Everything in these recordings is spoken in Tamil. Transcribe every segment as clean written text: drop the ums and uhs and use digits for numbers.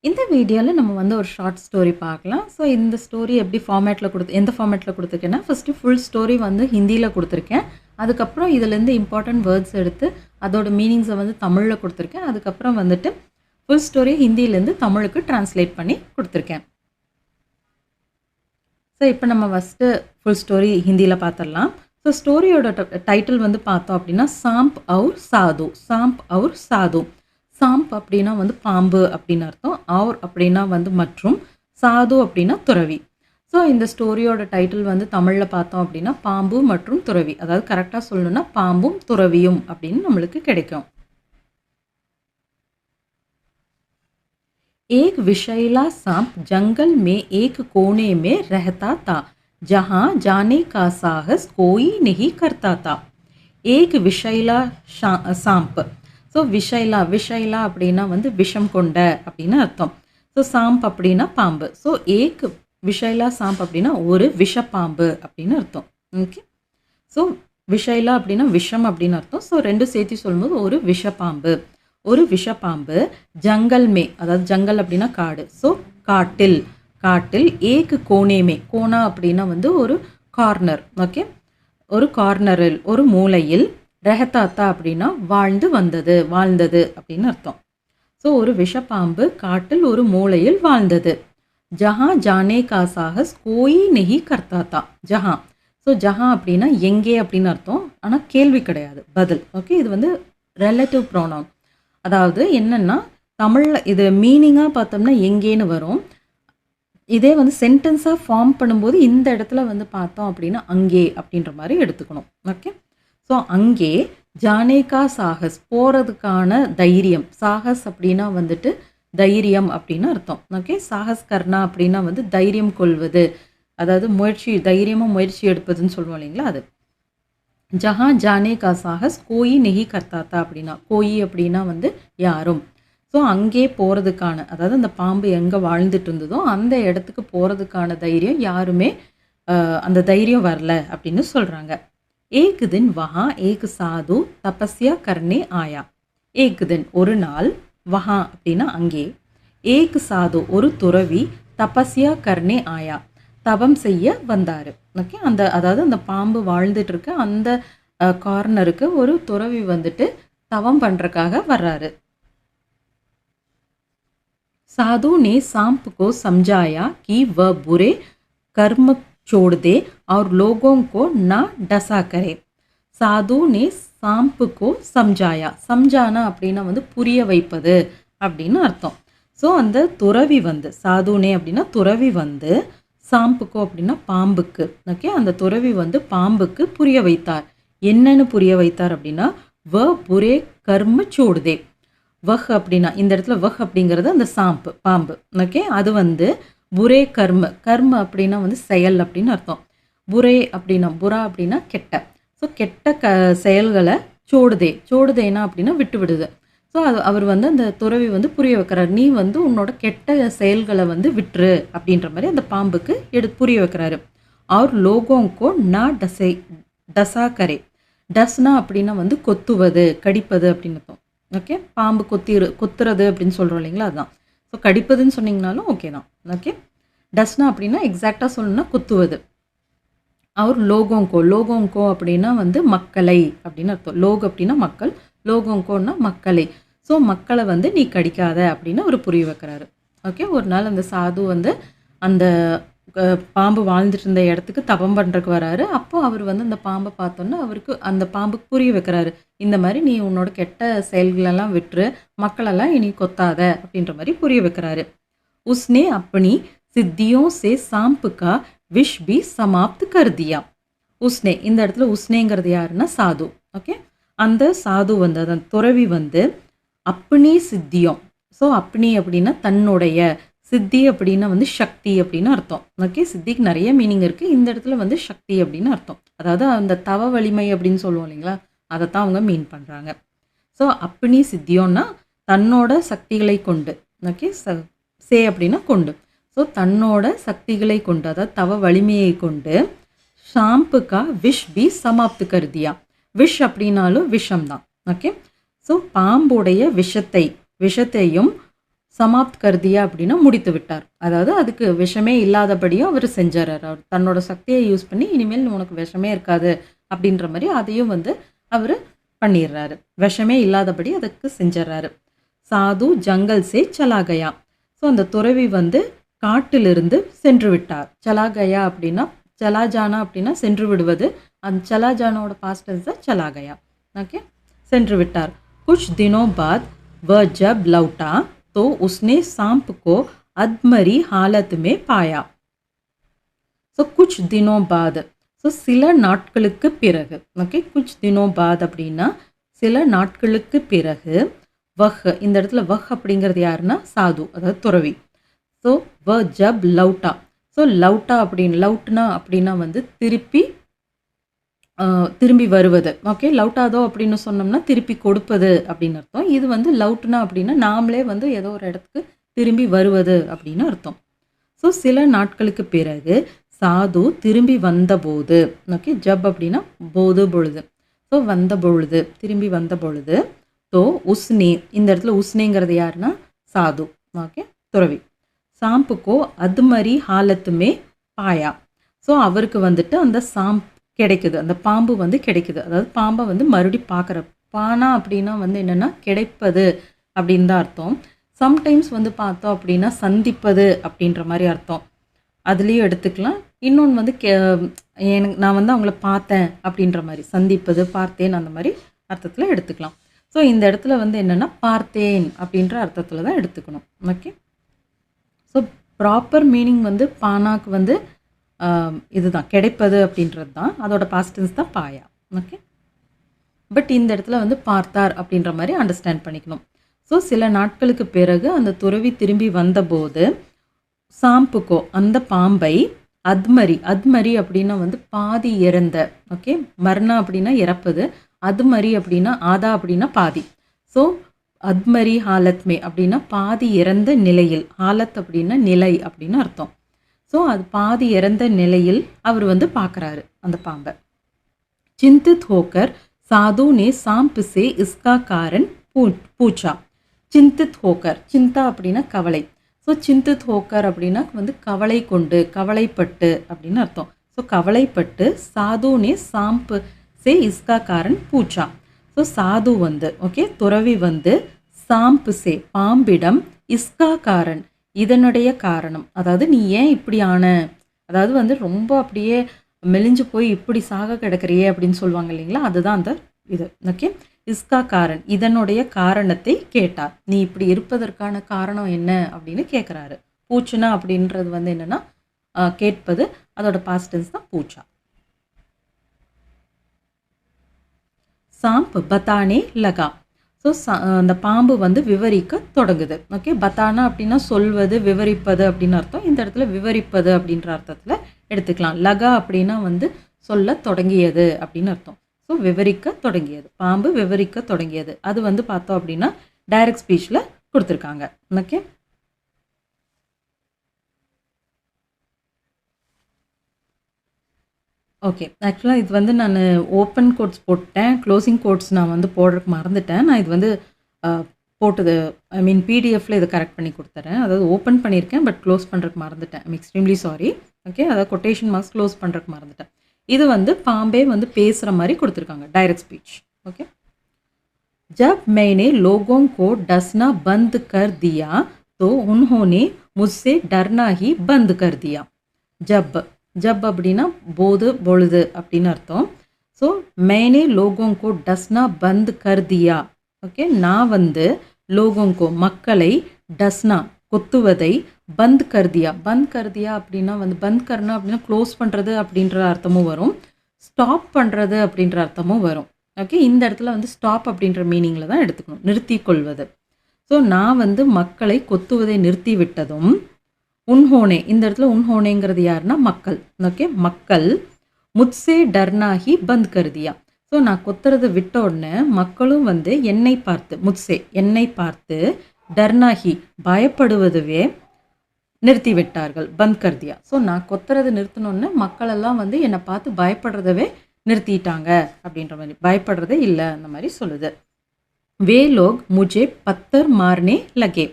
இந்த வீடியோவில் நம்ம வந்து ஒரு ஷார்ட் ஸ்டோரி பார்க்கலாம். ஸோ இந்த ஸ்டோரி எப்படி எந்த ஃபார்மேட்டில் கொடுத்துருக்கேன்னா, ஃபஸ்ட்டு ஃபுல் ஸ்டோரி வந்து ஹிந்தியில் கொடுத்துருக்கேன். அதுக்கப்புறம் இதுலேருந்து இம்பார்ட்டன்ட் வேர்ட்ஸ் எடுத்து அதோட மீனிங்ஸை வந்து தமிழில் கொடுத்துருக்கேன். அதுக்கப்புறம் வந்துட்டு ஃபுல் ஸ்டோரி ஹிந்தியிலேருந்து தமிழுக்கு ட்ரான்ஸ்லேட் பண்ணி கொடுத்துருக்கேன். ஸோ இப்போ நம்ம ஃபஸ்ட்டு ஃபுல் ஸ்டோரி ஹிந்தியில் பார்த்துடலாம். ஸோ ஸ்டோரியோட டைட்டில் வந்து பார்த்தோம் அப்படின்னா, சாம்ப் அவுர் சாது. சாம்ப் அவுர் சாது. சாம்ப் அப்படின்னா வந்து பாம்பு அப்படின்னு அர்த்தம். அவுர் அப்படின்னா வந்து மற்றும், சாது அப்படின்னா துறவி. ஸோ இந்த ஸ்டோரியோட டைட்டில் வந்து தமிழில் பார்த்தோம் அப்படின்னா பாம்பு மற்றும் துறவி, அதாவது கரெக்டாக சொல்லணும்னா பாம்பும் துறவியும் அப்படின்னு நம்மளுக்கு கிடைக்கும். एक विषैला सांप जंगल में एक कोने में रहता था, जहां जाने का साहस कोई नहीं करता था. एक विषैला सांप. ஸோ விஷைலா அப்படின்னா வந்து விஷம் கொண்ட அப்படின்னு அர்த்தம். ஸோ சாம்ப் அப்படின்னா பாம்பு. ஸோ ஏக் விஷைலா சாம்ப் அப்படின்னா ஒரு விஷப்பாம்பு அப்படின்னு அர்த்தம். ஓகே, ஸோ விஷைலா அப்படின்னா விஷம் அப்படின்னு அர்த்தம். ஸோ ரெண்டும் சேர்த்து சொல்லும்போது ஒரு விஷப்பாம்பு ஜங்கல்மே, அதாவது ஜங்கல் அப்படின்னா காடு. ஸோ காட்டில் ஏக்கு கோனேமே, கோனா அப்படின்னா வந்து ஒரு கார்னர். ஓகே, ஒரு கார்னரில், ஒரு மூலையில், ரெஹதாத்தா அப்படின்னா வாழ்ந்தது அப்படின்னு அர்த்தம். ஸோ ஒரு விஷப்பாம்பு காட்டில் ஒரு மூலையில் வாழ்ந்தது. ஜஹா ஜானே கா சாகஸ் கோயி நெஹி கர்த்தாத்தா. ஜஹா, ஸோ ஜஹா அப்படின்னா எங்கே அப்படின்னு அர்த்தம். ஆனால் கேள்வி கிடையாது, பதில். ஓகே, இது வந்து ரிலேட்டிவ் ப்ரோனவுன். அதாவது என்னன்னா, தமிழில் இது மீனிங்காக பார்த்தோம்னா எங்கேன்னு வரும். இதே வந்து சென்டென்ஸாக ஃபார்ம் பண்ணும்போது இந்த இடத்துல வந்து பார்த்தோம் அப்படின்னா அங்கே அப்படின்ற மாதிரி எடுத்துக்கணும். ஓகே, ஸோ அங்கே ஜானேகா சாகஸ், போகிறதுக்கான தைரியம். சாகஸ் அப்படின்னா வந்துட்டு தைரியம் அப்படின்னு அர்த்தம். ஓகே, சாகஸ் கர்ணா அப்படின்னா வந்து தைரியம் கொள்வது, அதாவது தைரியமாக முயற்சி எடுப்பதுன்னு சொல்லுவோம் இல்லைங்களா, அது. ஜஹா ஜானேகா சாகஸ் கோயி நெஹி கர்த்தாத்தா அப்படின்னா, கோயி அப்படின்னா வந்து யாரும். ஸோ அங்கே போகிறதுக்கான, அதாவது அந்த பாம்பு எங்கே வாழ்ந்துட்டு இருந்ததோ அந்த இடத்துக்கு போகிறதுக்கான தைரியம் யாருமே அந்த தைரியம் வரல அப்படின்னு சொல்கிறாங்க. एक दिन वहाँ एक साधु तपस्या करने आया. एक दिन ஒரு நாள், वहाँ அப்படின்னா அங்கே, एक साधु ஒரு துறவி, தபஸ்யா கர்னே ஆயா தவம் செய்ய வந்தார். ஓகே, அதாவது அந்த பாம்பு வாழ்ந்துட்டு இருக்க அந்த கார்னருக்கு ஒரு துறவி வந்துட்டு தவம் பண்ணுறக்காக வர்றாரு. साधु ने सांप को समझाया कि वह बुरे कर्म छोड़ दे और लोगों को न डसा करे. साधु ने सांप को समझाया. समझाना அப்படின்னா வந்து புரிய வைப்பது அப்படின்னு அர்த்தம். ஸோ அந்த துறவி வந்து, சாதுனே அப்படின்னா துறவி வந்து, சாம்புக்கோ அப்படின்னா பாம்புக்கு. ஓகே, அந்த துறவி வந்து பாம்புக்கு புரிய வைத்தார். என்னன்னு புரிய வைத்தார் அப்படின்னா, வ புரே கர்ம சோடுதே. வஹ் அப்படின்னா இந்த இடத்துல வஹ் அப்படிங்கிறது அந்த பாம்பு. ஓகே, அது வந்து புரே கர்ம அப்படின்னா வந்து செயல் அப்படின்னு அர்த்தம். புரா அப்படின்னா கெட்ட. ஸோ கெட்ட செயல்களை சோடுதேனா அப்படின்னா விட்டு விடுது. ஸோ அவர் வந்து அந்த துறவி வந்து புரிய வைக்கிறார், நீ வந்து உன்னோட கெட்ட செயல்களை வந்து விட்டுரு அப்படின்ற மாதிரி அந்த பாம்புக்கு புரிய வைக்கிறாரு. அவர் லோகோங்கோ நான் டசா கரே. டஸ்னா அப்படின்னா வந்து கொத்துவது, கடிப்பது அப்படின்னு அர்த்தம். ஓகே, பாம்பு கொத்துறது அப்படின்னு சொல்கிறோம் இல்லைங்களா, அதுதான். ஸோ கடிப்பதுன்னு சொன்னீங்கனாலும் ஓகே தான். ஓகே, டஸ்னா அப்படின்னா எக்ஸாக்டாக சொல்லணும்னா குத்துவது. அவர் லோகோங்கோ அப்படின்னா வந்து மக்களை அப்படின்னு அர்த்தம். லோக் அப்படின்னா மக்கள், லோகோங்கோன்னா மக்களை. ஸோ மக்களை வந்து நீ கடிக்காத அப்படின்னு அவர் புரிய வைக்கிறாரு. ஓகே, ஒரு நாள் அந்த சாது வந்து அந்த பாம்பு வாழ்ந்துட்டு இருந்த இடத்துக்கு தபம் பண்ணுறதுக்கு வராரு. அப்போ அவர் வந்து அந்த பாம்பை பார்த்தோன்னா அவருக்கு அந்த பாம்புக்கு புரிய வைக்கிறாரு, இந்த மாதிரி நீ உன்னோட கெட்ட செயல்களெல்லாம் விட்டுரு, மக்களெல்லாம் இனி கொத்தாத அப்படின்ற மாதிரி புரிய வைக்கிறாரு. உஸ்னே அப்பனி சித்தியோ சே சாம்புக்கா விஷ் பி சமாப்த் கர்தியா. உஸ்னே, இந்த இடத்துல உஸ்னேங்கிறது யாருன்னா சாது. ஓகே, அந்த சாது வந்து அந்த துறவி வந்து அப்பனி சித்தியம். ஸோ அப்பனி அப்படின்னா தன்னுடைய, சித்தி அப்படின்னா வந்து சக்தி அப்படின்னு அர்த்தம். ஓகே, சித்திக்கு நிறைய மீனிங் இருக்குது, இந்த இடத்துல வந்து சக்தி அப்படின்னு அர்த்தம். அதாவது அந்த தவ வலிமை அப்படின்னு சொல்லுவோம் இல்லைங்களா, அதைத்தான் அவங்க மீன் பண்ணுறாங்க. ஸோ அப்பனி சித்தியோன்னா தன்னோட சக்திகளை கொண்டு. ஓகே, சே அப்படின்னா கொண்டு. ஸோ தன்னோட சக்திகளை கொண்டு, அதாவது தவ வலிமையை கொண்டு, ஷாம்புக்கா விஷ் பி சமாப்து கருதியா. விஷ் அப்படின்னாலும் விஷம் தான். ஓகே, ஸோ பாம்புடைய விஷத்தையும் சமாப்த் கர்தியா அப்படின்னா முடித்து விட்டார். அதாவது அதுக்கு விஷமே இல்லாதபடியும் அவர் செஞ்சார். அவர் தன்னோட சக்தியை யூஸ் பண்ணி இனிமேல் உனக்கு விஷமே இருக்காது அப்படின்ற மாதிரி அதையும் வந்து அவர் பண்ணிடுறாரு. விஷமே இல்லாதபடி அதுக்கு செஞ்சிடறாரு. சாது ஜங்கல் சே சலா கயா. ஸோ அந்த துறவி வந்து காட்டிலிருந்து சென்று விட்டார். சலா கயா அப்படின்னா சலா ஜானா அப்படின்னா சென்று விடுவது. அந்த சலா ஜானோட பாஸ்ட் டென்ஸ் தான் சலா கயா. ஓகே, சென்று விட்டார். குச் தினோ பாத் वह जब लौटा तो उसने सांप को अधमरी हालत में पाया. ஸோ குச் தினோ பாத், ஸோ சில நாட்களுக்கு பிறகு. ஓகே, குச் தினோ பாத் அப்படின்னா சில நாட்களுக்கு பிறகு. வஹ், இந்த இடத்துல வஹ் அப்படிங்கிறது யாருன்னா சாது, அதாவது துறவி. ஸோ வ ஜப் லவுட்டா. ஸோ லவுட்டா அப்படின்னு லவுட்னா அப்படின்னா வந்து திரும்பி வருவது. ஓகே, லவுட்டாதோ அப்படின்னு சொன்னோம்னா திருப்பி கொடுப்பது அப்படின்னு அர்த்தம். இது வந்து லவுட்னா அப்படின்னா நாமளே வந்து ஏதோ ஒரு இடத்துக்கு திரும்பி வருவது அப்படின்னு அர்த்தம். ஸோ சில நாட்களுக்கு பிறகு சாது திரும்பி வந்தபோது. ஓகே, ஜப் அப்படின்னா போது பொழுது. ஸோ வந்த பொழுது, திரும்பி வந்த பொழுது. ஸோ உஸ்னே, இந்த இடத்துல உஸ்னேங்கிறது யாருன்னா சாது. ஓகே, துறவி. சாம்புக்கோ அதுமரி ஹாலத்துமே பாயா. ஸோ அவருக்கு வந்துட்டு அந்த கிடைக்குது, அந்த பாம்பு வந்து கிடைக்குது. அதாவது பாம்பை வந்து மறுபடி பார்க்குற. பானா அப்படின்னா வந்து என்னென்னா கிடைப்பது அப்படின்னு தான் அர்த்தம். சம்டைம்ஸ் வந்து பார்த்தோம் அப்படின்னா சந்திப்பது அப்படின்ற மாதிரி அர்த்தம், அதுலேயும் எடுத்துக்கலாம். இன்னொன்று வந்து எனக்கு நான் வந்து அவங்கள பார்த்தேன் அப்படின்ற மாதிரி, சந்திப்பது, பார்த்தேன் அந்த மாதிரி அர்த்தத்தில் எடுத்துக்கலாம். ஸோ இந்த இடத்துல வந்து என்னென்னா பார்த்தேன் அப்படின்ற அர்த்தத்தில் தான் எடுத்துக்கணும். ஓகே, ஸோ ப்ராப்பர் மீனிங் வந்து பானாக்கு வந்து இதுதான் கிடைப்பது அப்படின்றது தான், அதோட பாஸ்ட் டென்ஸ் தான் பாயா. ஓகே, பட் இந்த இடத்துல வந்து பார்த்தார் அப்படின்ற மாதிரி அண்டர்ஸ்டாண்ட் பண்ணிக்கணும். ஸோ சில நாட்களுக்கு பிறகு அந்த துறவி திரும்பி வந்தபோது சாம்புக்கோ அந்த பாம்பை அத்மரி அப்படின்னா வந்து பாதி இறந்த. ஓகே, மரணா அப்படின்னா இறப்பது, அத்மரி அப்படின்னா ஆதா அப்படின்னா பாதி. ஸோ அத்மரி ஹாலத்மே அப்படின்னா பாதி இறந்த நிலையில். ஹாலத் அப்படின்னா நிலை அப்படின்னு அர்த்தம். ஸோ அது பாதி இறந்த நிலையில் அவர் வந்து பார்க்குறாரு அந்த பாம்பை. चिंतित होकर साधु ने सांप से इसका कारण पूछा. चिंतित होकर, चिंता அப்படின்னா கவலை. ஸோ चिंतित होकर அப்படின்னா வந்து கவலை கொண்டு, கவலைப்பட்டு அப்படின்னு அர்த்தம். ஸோ கவலைப்பட்டு சாது ने सांप से इसका कारण पूछा. ஸோ சாது வந்து ஓகே துறவி வந்து சாம்பு சே பாம்பிடம் இஸ்கா காரன் இதனுடைய காரணம், அதாவது நீ ஏன் இப்படி ஆன, அதாவது வந்து ரொம்ப அப்படியே மெலிஞ்சு போய் இப்படி சாக கிடக்கிறியே அப்படின்னு சொல்லுவாங்க இல்லைங்களா, அதுதான் அந்த இது. ஓகே, இஸ்கா காரன் இதனுடைய காரணத்தை கேட்டார். நீ இப்படி இருப்பதற்கான காரணம் என்ன அப்படின்னு கேட்குறாரு. பூச்சுனா அப்படின்றது வந்து என்னென்னா கேட்பது, அதோட பாஸ்ட் டென்ஸ் தான் பூச்சா. சாம்ப் பத்தானே லகா. ஸோ அந்த பாம்பு வந்து விவரிக்க தொடங்குது. ஓகே, பத்தானா அப்படின்னா சொல்வது, விவரிப்பது அப்படின்னு அர்த்தம். இந்த இடத்துல விவரிப்பது அப்படின்ற அர்த்தத்தில் எடுத்துக்கலாம். லகா அப்படின்னா வந்து சொல்ல தொடங்கியது அப்படின்னு அர்த்தம். ஸோ விவரிக்க தொடங்கியது, பாம்பு விவரிக்க தொடங்கியது. அது வந்து பார்த்தோம் அப்படின்னா டைரக்ட் ஸ்பீச்சில் கொடுத்துருக்காங்க. ஓகே, ஓகே, ஆக்சுவலாக இது வந்து நான் ஓப்பன் கோட்ஸ் போட்டேன், க்ளோசிங் கோட்ஸ் நான் வந்து போடுறதுக்கு மறந்துட்டேன். நான் இது வந்து போட்டது ஐ மீன் பிடிஎஃப்பில் இதை கரெக்ட் பண்ணி கொடுத்துறேன். அதாவது ஓப்பன் பண்ணியிருக்கேன் பட் க்ளோஸ் பண்ணுறதுக்கு மறந்துட்டேன். I'm extremely sorry. ஓகே, அதாவது கொட்டேஷன் மார்க்ஸ் க்ளோஸ் பண்ணுறதுக்கு மறந்துட்டேன். இது வந்து பாம்பே வந்து பேசுகிற மாதிரி கொடுத்துருக்காங்க, டைரக்ட் ஸ்பீச். ஓகே, जब मैंने लोगों को डसना बंद कर दिया तो उन्होंने मुझसे डरना ही बंद कर दिया. ஜப் அப்படின்னா போது பொழுது அப்படின்னு அர்த்தம். ஸோ மேனே லோகோங்கோ டஸ்னா பந்த் கர்தியா. ஓகே, நான் வந்து லோகோங்கோ மக்களை டஸ்னா கொத்துவதை பந்த் கர்தியா அப்படின்னா வந்து பந்த் கர்னா அப்படின்னா க்ளோஸ் பண்ணுறது அப்படின்ற அர்த்தமும் வரும், ஸ்டாப் பண்ணுறது அப்படின்ற அர்த்தமும் வரும். ஓகே, இந்த இடத்துல வந்து ஸ்டாப் அப்படின்ற மீனிங்கில் தான் எடுத்துக்கணும், நிறுத்தி கொள்வது. ஸோ நான் வந்து மக்களை கொத்துவதை நிறுத்தி விட்டதும் உன்ஹோனே, இந்த இடத்துல உன்ஹோனேங்கிறது யாருன்னா மக்கள். ஓகே, மக்கள் முத்சே டர்னாகி பந்த் கருதியா. ஸோ நான் கொத்துறது விட்ட உடனே மக்களும் வந்து என்னை பார்த்து, முத்சே என்னை பார்த்து, டர்னாகி பயப்படுவதுவே நிறுத்தி விட்டார்கள், பந்த் கர்தியா. ஸோ நான் கொத்துறது நிறுத்தினோடனே மக்கள் எல்லாம் வந்து என்னை பார்த்து பயப்படுறதவே நிறுத்திட்டாங்க அப்படின்ற மாதிரி, பயப்படுறதே இல்லை அந்த மாதிரி சொல்லுது. வே லோக் முஜே பத்தர் மார்னே லகே.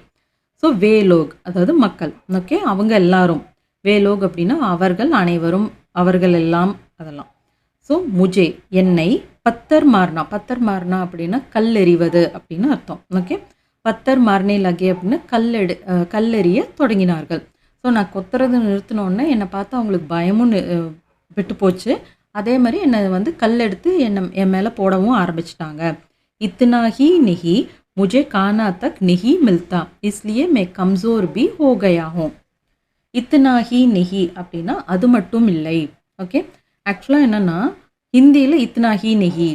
ஸோ வே லோக் அதாவது மக்கள். ஓகே, அவங்க எல்லாரும். வே லோக் அப்படின்னா அவர்கள் அனைவரும், அவர்கள் எல்லாம், அதெல்லாம். ஸோ முஜே என்னை, பத்தர் மார்னா அப்படின்னா கல்லெறிவது அப்படின்னு அர்த்தம். ஓகே, பத்தர் மார்னே லகே அப்படின்னா கல்லெறிய தொடங்கினார்கள். ஸோ நான் கொத்துறது நிறுத்தினோடனே என்னை பார்த்து அவங்களுக்கு பயமும் விட்டு போச்சு. அதே மாதிரி என்னை வந்து கல்லெடுத்து என் மேலே போடவும் ஆரம்பிச்சிட்டாங்க. இத்தனா ஹி நிஹி मुझे खाना तक नहीं मिलता इसलिए मैं कमज़ोर भी हो गया हूँ. இத்தனா ஹி நெஹி அப்படின்னா அது மட்டும் இல்லை. ஓகே, ஆக்சுவலாக என்னென்னா ஹிந்தியில் இத்தனா ஹி நெஹி,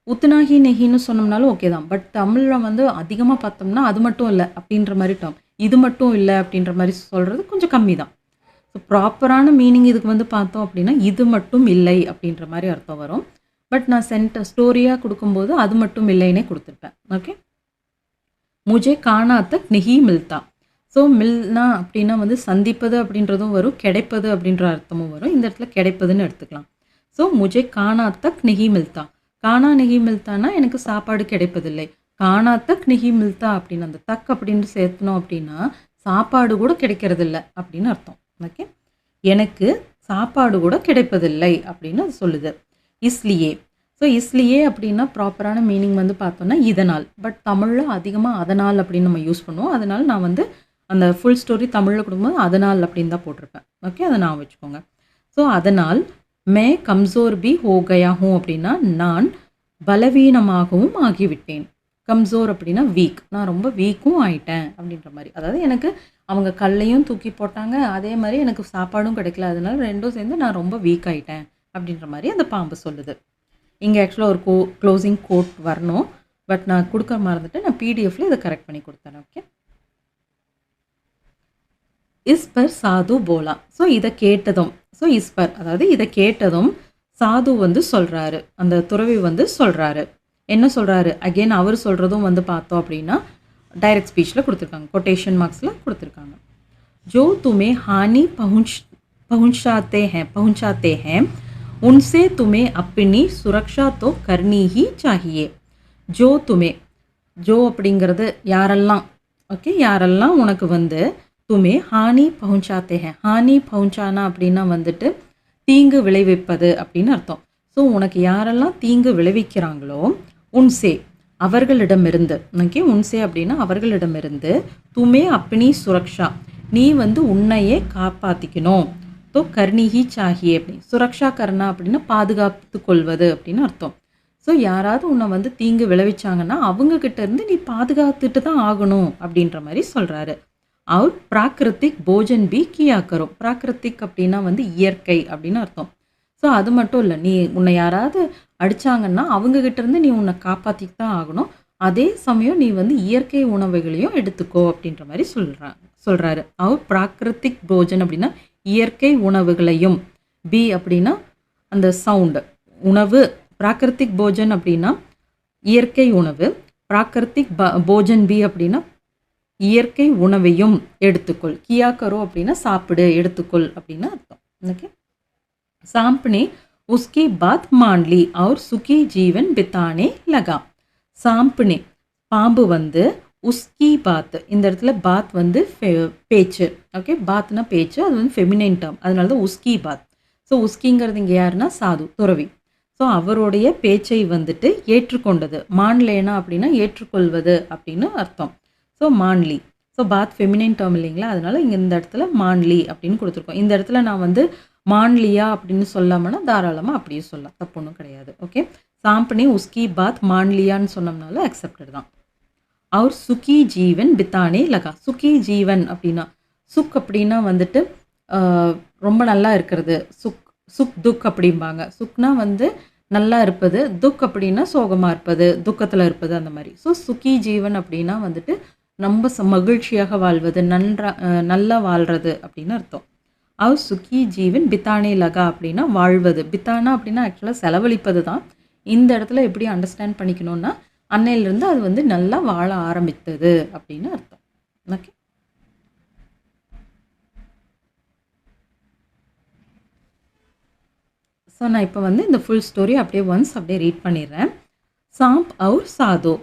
உத்தனா ஹி நெஹின்னு சொன்னோம்னாலும் ஓகே தான். பட் தமிழில் வந்து அதிகமாக பார்த்தோம்னா அது மட்டும் இல்லை அப்படின்ற மாதிரி டேர்ம், இது மட்டும் இல்லை அப்படின்ற மாதிரி சொல்கிறது கொஞ்சம் கம்மி தான். ஸோ ப்ராப்பரான மீனிங் இதுக்கு வந்து பார்த்தோம் அப்படின்னா இது மட்டும் இல்லை அப்படின்ற மாதிரி அர்த்தம் வரும். பட் நான் ஸ்டோரியாக கொடுக்கும்போது அது மட்டும் இல்லைன்னே கொடுத்துருப்பேன். ஓகே, முஜே கானா தக் நெஹி மில்தா. ஸோ மில்னா அப்படின்னா வந்து சந்திப்பது அப்படின்றதும் வரும், கிடைப்பது அப்படின்ற அர்த்தமும் வரும். இந்த இடத்துல கிடைப்பதுன்னு எடுத்துக்கலாம். ஸோ முஜே கானா தக் நெஹி மில்தா. கானா நெஹி மில்தானா எனக்கு சாப்பாடு கிடைப்பதில்லை. கானா தக் நெஹி மில்தா அப்படின்னு அந்த தக் அப்படின்னு சேர்த்தனோம் அப்படின்னா சாப்பாடு கூட கிடைக்கிறதில்ல அப்படின்னு அர்த்தம். ஓகே, எனக்கு சாப்பாடு கூட கிடைப்பதில்லை அப்படின்னு அது சொல்லுது. இஸ்லியே. ஸோ இஸ்லியே அப்படின்னா ப்ராப்பரான மீனிங் வந்து பார்த்தோன்னா இதனால். பட் தமிழில் அதிகமாக அதனால் அப்படின்னு நம்ம யூஸ் பண்ணுவோம். அதனால் நான் வந்து அந்த ஃபுல் ஸ்டோரி தமிழில் கொடுக்கும்போது அதனால் அப்படின்னு தான் போட்டிருப்பேன். ஓகே, அதை நான் வச்சுக்கோங்க. ஸோ அதனால் மே கம்சோர் பி ஹோ கயா ஹூ அப்படின்னா நான் பலவீனமாகவும் ஆகிவிட்டேன். கம்சோர் அப்படின்னா வீக், நான் ரொம்ப வீக்கும் ஆயிட்டேன் அப்படின்ற மாதிரி. அதாவது எனக்கு அவங்க கல்லையும் தூக்கி போட்டாங்க, அதே மாதிரி எனக்கு சாப்பாடும் கிடைக்கல, அதனால ரெண்டும் சேர்ந்து நான் ரொம்ப வீக் ஆயிட்டேன் அப்படின்ற மாதிரி அந்த பாம்பு சொல்லுது. இங்கே ஆக்சுவலாக ஒரு க்ளோசிங் கோட் வரணும். பட் நான் கொடுக்க மறந்துட்டு நான் பிடிஎஃப்ல இதை கரெக்ட் பண்ணி கொடுத்தேன். ஓகே, இஸ்பர் சாது போலா. ஸோ இதை கேட்டதும், ஸோ இஸ்பர் அதாவது இதை கேட்டதும் சாது வந்து சொல்கிறாரு, அந்த துறவி வந்து சொல்கிறாரு. என்ன சொல்கிறாரு, அகெயின் அவர் சொல்கிறதும் வந்து பார்த்தோம் அப்படின்னா டைரக்ட் ஸ்பீச்சில் கொடுத்துருக்காங்க, கொட்டேஷன் மார்க்ஸில் கொடுத்துருக்காங்க. ஜோ துமே ஹானி பहुंचाते हैं उनसे तुम्हें अपनी सुरक्षा तो करनी ही चाहिए. जो तुम्हें, जो அப்படிங்கிறது யாரெல்லாம், ஓகே, யாரெல்லாம் உனக்கு வந்து துமே ஹானி பहुंचाते हैं. ஹானி பहुंचाना அப்படின்னா வந்துட்டு தீங்கு விளைவிப்பது அப்படின்னு அர்த்தம். ஸோ உனக்கு யாரெல்லாம் தீங்கு விளைவிக்கிறாங்களோ உன்சே அவர்களிடமிருந்து, ஓகே, உன்சே அப்படின்னா அவர்களிடமிருந்து, துமே அப்பனி சுரக்ஷா நீ வந்து உன்னையே காப்பாற்றிக்கணும். तो करनी ही चाहिए அப்படின்னு சுரக்ஷா கர்னா அப்படின்னா பாதுகாத்து கொள்வது அப்படின்னு அர்த்தம். ஸோ யாராவது உன்னை வந்து தீங்கு விளைவிச்சாங்கன்னா அவங்கக்கிட்ட இருந்து நீ பாதுகாத்துட்டு தான் ஆகணும் அப்படின்ற மாதிரி சொல்கிறாரு. அவர் பிராகிருத்திக் போஜன் பி கியா கரும். பிராகிருத்திக் அப்படின்னா வந்து இயற்கை அப்படின்னு அர்த்தம். ஸோ அது மட்டும் இல்லை, நீ உன்னை யாராவது அடித்தாங்கன்னா அவங்கக்கிட்ட இருந்து நீ உன்னை காப்பாற்றிட்டு தான் ஆகணும். அதே சமயம் நீ வந்து இயற்கை உணவுகளையும் எடுத்துக்கோ அப்படின்ற மாதிரி சொல்கிறாரு. அவர் பிராகிருத்திக் போஜன் அப்படின்னா இயற்கை உணவுகளையும், பி அப்படின்னா அந்த சவுண்டு உணவு, பிராகிருத்திக் போஜன் அப்படின்னா இயற்கை உணவு, பிராகிருத்திக் போஜன் பி அப்படின்னா இயற்கை உணவையும் எடுத்துக்கொள். கியா கரோ அப்படின்னா சாப்பிடு, எடுத்துக்கொள் அப்படின்னு அர்த்தம். ஓகே, சாம்பனே உஸ்கி பாத் மான்லி அவர் சுகி ஜீவன் பித்தானே லகா. சாம்பனே பாம்பு வந்து, உஸ்கி பாத் இந்த இடத்துல பாத் வந்து பேச்சு. ஓகே, பாத்னா பேச்சு, அது வந்து ஃபெமினைன் டேர்ம், அதனால தான் உஸ்கி பாத். ஸோ உஸ்கிங்கிறது இங்கே யாருன்னா சாது, துறவி. ஸோ அவருடைய பேச்சை வந்துட்டு ஏற்றுக்கொண்டது. மான்லேனா அப்படின்னா ஏற்றுக்கொள்வது அப்படின்னு அர்த்தம். ஸோ மான்லி. ஸோ பாத் ஃபெமினைன் டேர்ம் இல்லைங்களா, அதனால இங்கே இந்த இடத்துல மான்லி அப்படின்னு கொடுத்துருக்கோம். இந்த இடத்துல நான் வந்து மான்லியா அப்படின்னு சொல்லாமன்னா தாராளமாக அப்படியே சொல்லலாம், தப்பு ஒன்றும் கிடையாது. ஓகே, சாம்பனே உஸ்கி பாத் மான்லியான்னு சொன்னோம்னால அக்செப்டட் தான். அவர் சுகி ஜீவன் பித்தானே லகா. சுகி ஜீவன் அப்படின்னா சுக் அப்படின்னா வந்துட்டு ரொம்ப நல்லா இருக்கிறது, சுக் துக் அப்படிம்பாங்க. சுக்னா வந்து நல்லா இருப்பது, துக் அப்படின்னா சோகமாக இருப்பது, துக்கத்தில் இருப்பது, அந்த மாதிரி. ஸோ சுகி ஜீவன் அப்படின்னா வந்துட்டு ரொம்ப மகிழ்ச்சியாக வாழ்வது, நல்லா வாழ்கிறது அப்படின்னு அர்த்தம். அவர் சுகி ஜீவன் பித்தானே லகா அப்படின்னா வாழ்வது. பித்தானா அப்படின்னா ஆக்சுவலாக செலவழிப்பது தான். இந்த இடத்துல எப்படி அண்டர்ஸ்டாண்ட் பண்ணிக்கணும்னா அன்னையிலிருந்து அது வந்து நல்லா வாழ ஆரம்பித்தது அப்படின்னு அர்த்தம். ஓகே, ஸோ நான் இப்போ வந்து இந்த ஃபுல் ஸ்டோரி அப்படியே ஒன்ஸ் அப்படியே ரீட் பண்ணிடுறேன். सांप और साधो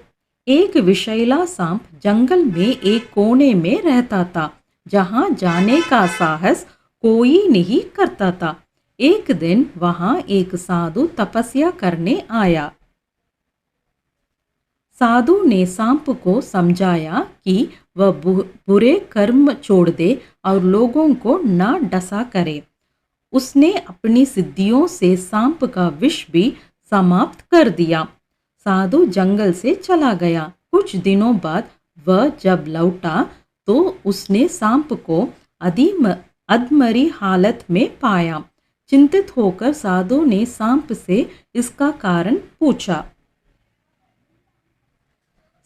एक विषैला सांप जंगल में एक कोने में रहता था जहां जाने का साहस कोई नहीं करता था। एक दिन वहां एक साधु तपस्या करने आया। साधु ने सांप को समझाया कि वह बुरे कर्म छोड़ दे और लोगों को न डसा करे। उसने अपनी सिद्धियों से सांप का विष भी समाप्त कर दिया। साधु जंगल से चला गया। कुछ दिनों बाद वह जब लौटा तो उसने सांप को अधमरी हालत में पाया। चिंतित होकर साधु ने सांप से इसका कारण पूछा।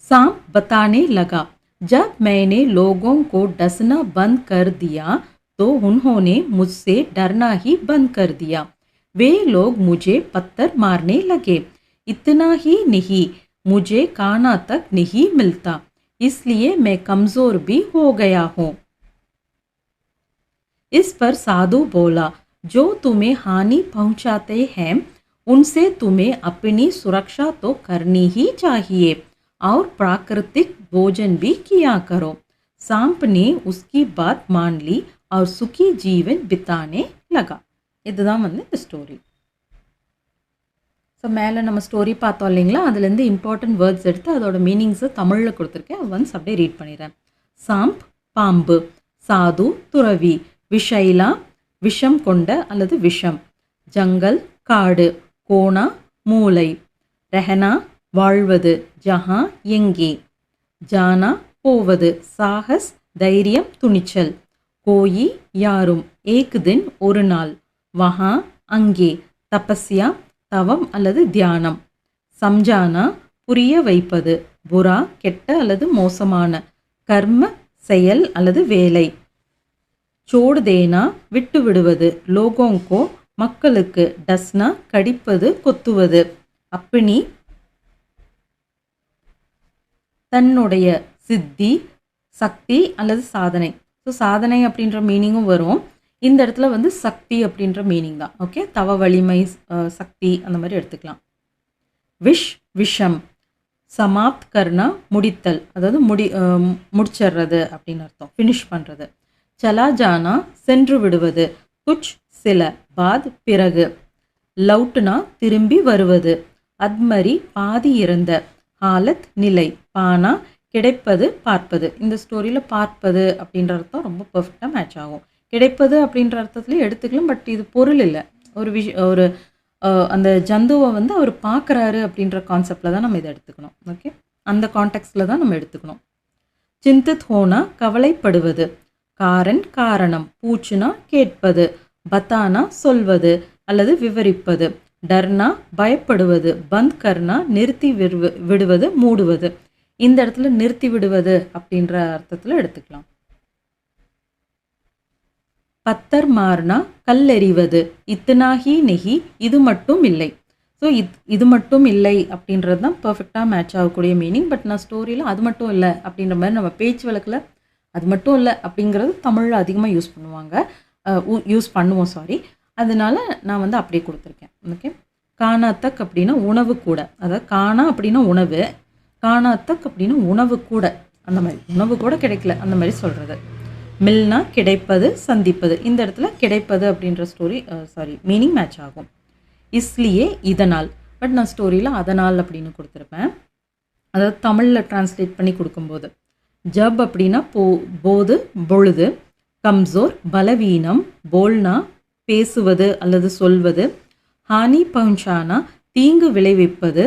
सांप बताने लगा, जब मैंने लोगों को डसना बंद कर दिया तो उन्होंने मुझसे डरना ही बंद कर दिया। वे लोग मुझे पत्थर मारने लगे। इतना ही नहीं, मुझे खाना तक नहीं मिलता, इसलिए मैं कमजोर भी हो गया हूँ। इस पर साधु बोला, जो तुम्हें हानि पहुंचाते हैं उनसे तुम्हें अपनी सुरक्षा तो करनी ही चाहिए और प्राकृतिक भोजन भी किया करो। सांप ने उसकी बात मान ली और सुखी जीवन बिताने लगा। இதுதான் வந்து இந்த ஸ்டோரி. ஸோ மேலே நம்ம ஸ்டோரி பார்த்தோம் இல்லைங்களா, அதுலேருந்து இம்பார்ட்டன்ட் வேர்ட்ஸ் எடுத்து அதோட மீனிங்ஸை தமிழில் கொடுத்துருக்கேன். ஒன்ஸ் அப்படியே ரீட் பண்ணிடுறேன். சாம்ப் பாம்பு, சாது துறவி, விஷைலா விஷம் கொண்ட அல்லது விஷம், ஜங்கல் காடு, கோணா மூளை, ரெஹனா வாழ்வது, ஜஹா எங்கே, ஜானா போவது, சாகஸ் தைரியம் துணிச்சல், கோயி யாரும், ஏக் தின் ஒரு நாள், வஹா அங்கே, தபஸ்யா தவம் அல்லது தியானம், சம்ஜானா புரிய வைப்பது, புரா கெட்ட அல்லது மோசமான, கர்ம செயல் அல்லது வேலை, சோடு தேனா விட்டு விடுவது, லோகோங்கோ மக்களுக்கு, டஸ்னா கடிப்பது கொத்துவது, அப்பினி தன்னுடைய, சித்தி சக்தி அல்லது சாதனை. ஸோ சாதனை அப்படின்ற மீனிங்கும் வரும். இந்த இடத்துல வந்து சக்தி அப்படின்ற மீனிங் தான். ஓகே, தவ வலிமை, சக்தி அந்த மாதிரி எடுத்துக்கலாம். விஷ் விஷம், சமாப்த் கர்னா முடித்தல், அதாவது முடிச்சிடுறது அப்படின்னு அர்த்தம், ஃபினிஷ் பண்ணுறது. சலா ஜானா சென்று விடுவது, குச் சில, பாத் பிறகு, லவுட்னா திரும்பி வருவது, அத்மரி பாதி இறந்த, ஹாலத் நிலை, பானா கிடைப்பது பார்ப்பது. இந்த ஸ்டோரியில் பார்ப்பது அப்படின்ற அர்த்தம் ரொம்ப பர்ஃபெக்டாக மேட்ச் ஆகும். கிடைப்பது அப்படின்ற அர்த்தத்துலேயே எடுத்துக்கலாம், பட் இது பொருள் இல்லை. ஒரு அந்த ஜந்துவை வந்து அவர் பார்க்குறாரு அப்படின்ற கான்செப்டில் தான் நம்ம இதை எடுத்துக்கணும். ஓகே, அந்த கான்டெக்ஸ்டில் தான் நம்ம எடுத்துக்கணும். சிந்தித் ஹோனா கவலைப்படுவது, காரன் காரணம், பூச்சுனா கேட்பது, பத்தானா சொல்வது அல்லது விவரிப்பது, டர்னா பயப்படுவது, பந்த் கர்னா நிறுத்தி விடுவது மூடுவது. இந்த இடத்துல நிறுத்தி விடுவது அப்படின்ற அர்த்தத்தில் எடுத்துக்கலாம். பத்தர் மார்னா கல்லெறிவது, இத்தனாகி நெகி இது மட்டும் இல்லை. ஸோ இது மட்டும் இல்லை அப்படின்றது தான் பர்ஃபெக்டாக மேட்ச் ஆகக்கூடிய மீனிங். பட் நான் ஸ்டோரியில் அது மட்டும் இல்லை அப்படின்ற மாதிரி நம்ம பேச்சு வழக்கில் அது மட்டும் இல்லை அப்படிங்கிறது தமிழில் அதிகமாக யூஸ் பண்ணுவோம் சாரி. அதனால நான் வந்து அப்படியே கொடுத்துருக்கேன். ஓகே, காணாத்தக் அப்படின்னா உணவு கூட, அதாவது காணா அப்படின்னா உணவு, காணாத்தக் அப்படின்னா உணவு கூட, அந்த மாதிரி உணவு கூட கிடைக்கல அந்த மாதிரி சொல்கிறது. மில்னா கிடைப்பது சந்திப்பது, இந்த இடத்துல கிடைப்பது அப்படின்ற மீனிங் மேட்ச் ஆகும். இஸ்லியே இதனால், பட் நான் ஸ்டோரியில் அதனால் அப்படின்னு கொடுத்துருப்பேன். அதாவது தமிழில் டிரான்ஸ்லேட் பண்ணி கொடுக்கும்போது ஜப் அப்படின்னா போது பொழுது, கம்சோர் பலவீனம், போல்னா பேசுவது அல்லது சொல்வது, ஹானி பவுன்ஷானா தீங்கு விளைவிப்பது,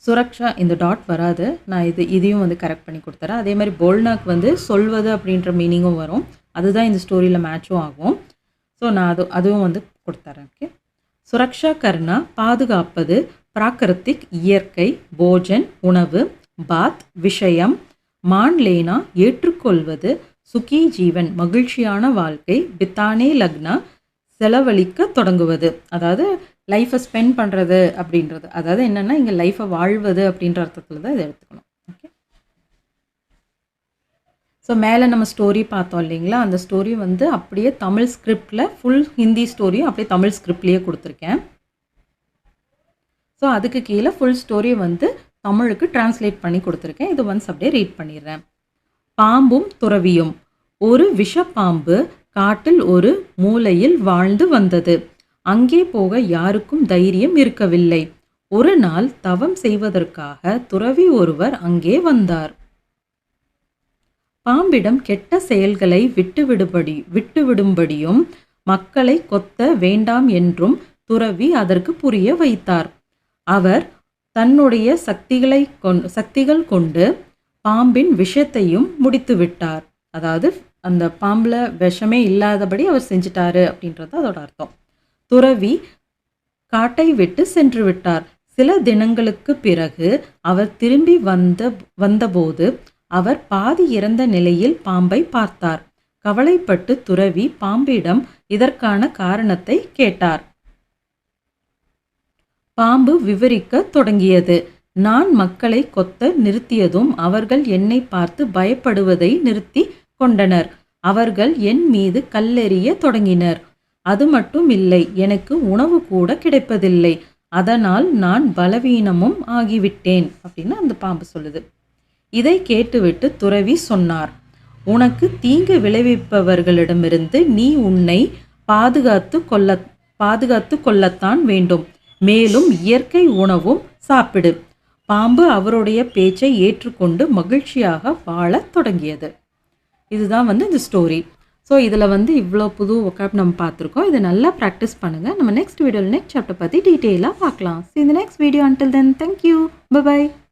சுரக்ஷா இந்த டாட் வராது, நான் இதையும் வந்து கரெக்ட் பண்ணி கொடுத்துறேன். அதே மாதிரி போல்னாக்கு வந்து சொல்வது அப்படின்ற மீனிங்கும் வரும், அதுதான் இந்த ஸ்டோரியில் மேட்சும் ஆகும். ஸோ நான் அதுவும் வந்து கொடுத்துறேன். ஓகே, சுரக்ஷா கர்னா பாதுகாப்பது, பிராகிருத்திக் இயற்கை, போஜன் உணவு, பாத் விஷயம், மான்லேனா ஏற்றுக்கொள்வது, சுகி ஜீவன் மகிழ்ச்சியான வாழ்க்கை, பித்தானே லக்னா செலவழிக்க தொடங்குவது, அதாவது லைஃப்பை ஸ்பெண்ட் பண்ணுறது அப்படின்றது. அதாவது என்னென்னா இங்கே லைஃப்பை வாழ்வது அப்படின்ற அர்த்தத்தில் தான் இதை எடுத்துக்கணும். ஓகே, ஸோ மேலே நம்ம ஸ்டோரி பார்த்தோம் இல்லைங்களா, அந்த ஸ்டோரி வந்து அப்படியே தமிழ் ஸ்கிரிப்டில் ஃபுல் ஹிந்தி ஸ்டோரியும் அப்படியே தமிழ் ஸ்கிரிப்ட்லேயே கொடுத்துருக்கேன். ஸோ அதுக்கு கீழே ஃபுல் ஸ்டோரி வந்து தமிழுக்கு டிரான்ஸ்லேட் பண்ணி கொடுத்துருக்கேன். இது ஒன்ஸ் அப்படியே ரீட் பண்ணிடுறேன். பாம்பும் துறவியும். ஒரு விஷப்பாம்பு காட்டில் ஒரு மூலையில் வாழ்ந்து வந்தது. அங்கே போக யாருக்கும் தைரியம் இருக்கவில்லை. ஒரு நாள் தவம் செய்வதற்காக துறவி ஒருவர் அங்கே வந்தார். பாம்பிடம் கெட்ட செயல்களை விட்டுவிடும்படியும் மக்களை கொத்த வேண்டாம் என்றும் துறவி அதற்கு புரிய வைத்தார். அவர் தன்னுடைய சக்திகள் கொண்டு பாம்பின் விஷத்தையும் முடித்து விட்டார். அதாவது அந்த பாம்பில் விஷமே இல்லாதபடி அவர் செஞ்சிட்டாரு அப்படின்றது அதோட அர்த்தம். துறவி காட்டை விட்டு சென்று விட்டார். சில தினங்களுக்கு பிறகு அவர் திரும்பி வந்தபோது அவர் பாதி இறந்த நிலையில் பாம்பை பார்த்தார். கவலைப்பட்டு துறவி பாம்பிடம் இதற்கான காரணத்தை கேட்டார். பாம்பு விவரிக்க தொடங்கியது. நான் மக்களை கொத்த நிறுத்தியதும் அவர்கள் என்னை பார்த்து பயப்படுவதை நிறுத்தி கொண்டனர். அவர்கள் என் மீது கல்லெறிய தொடங்கினர். அது மட்டும் இல்லை, எனக்கு உணவு கூட கிடைப்பதில்லை. அதனால் நான் பலவீனமும் ஆகிவிட்டேன் அப்படின்னு அந்த பாம்பு சொல்லுது. இதை கேட்டுவிட்டு துறவி சொன்னார், உனக்கு தீங்கு விளைவிப்பவர்களிடமிருந்து நீ உன்னை பாதுகாத்து கொள்ளத்தான் வேண்டும். மேலும் இயற்கை உணவும் சாப்பிடு. பாம்பு அவருடைய பேச்சை ஏற்றுக்கொண்டு மகிழ்ச்சியாக வாழத் தொடங்கியது. இதுதான் இந்த ஸ்டோரி. ஸோ இதில் இவ்வளோ புது ஒக்காப் நம்ம பார்த்துருக்கோம். இதை நல்லா ப்ராக்டிஸ் பண்ணுங்கள். நம்ம நெக்ஸ்ட் வீடியோவில் நெக்ஸ்ட் சாப்டர் பற்றி டீட்டெயிலாக பார்க்கலாம். See you in the next video. Until then, thank you. Bye-bye.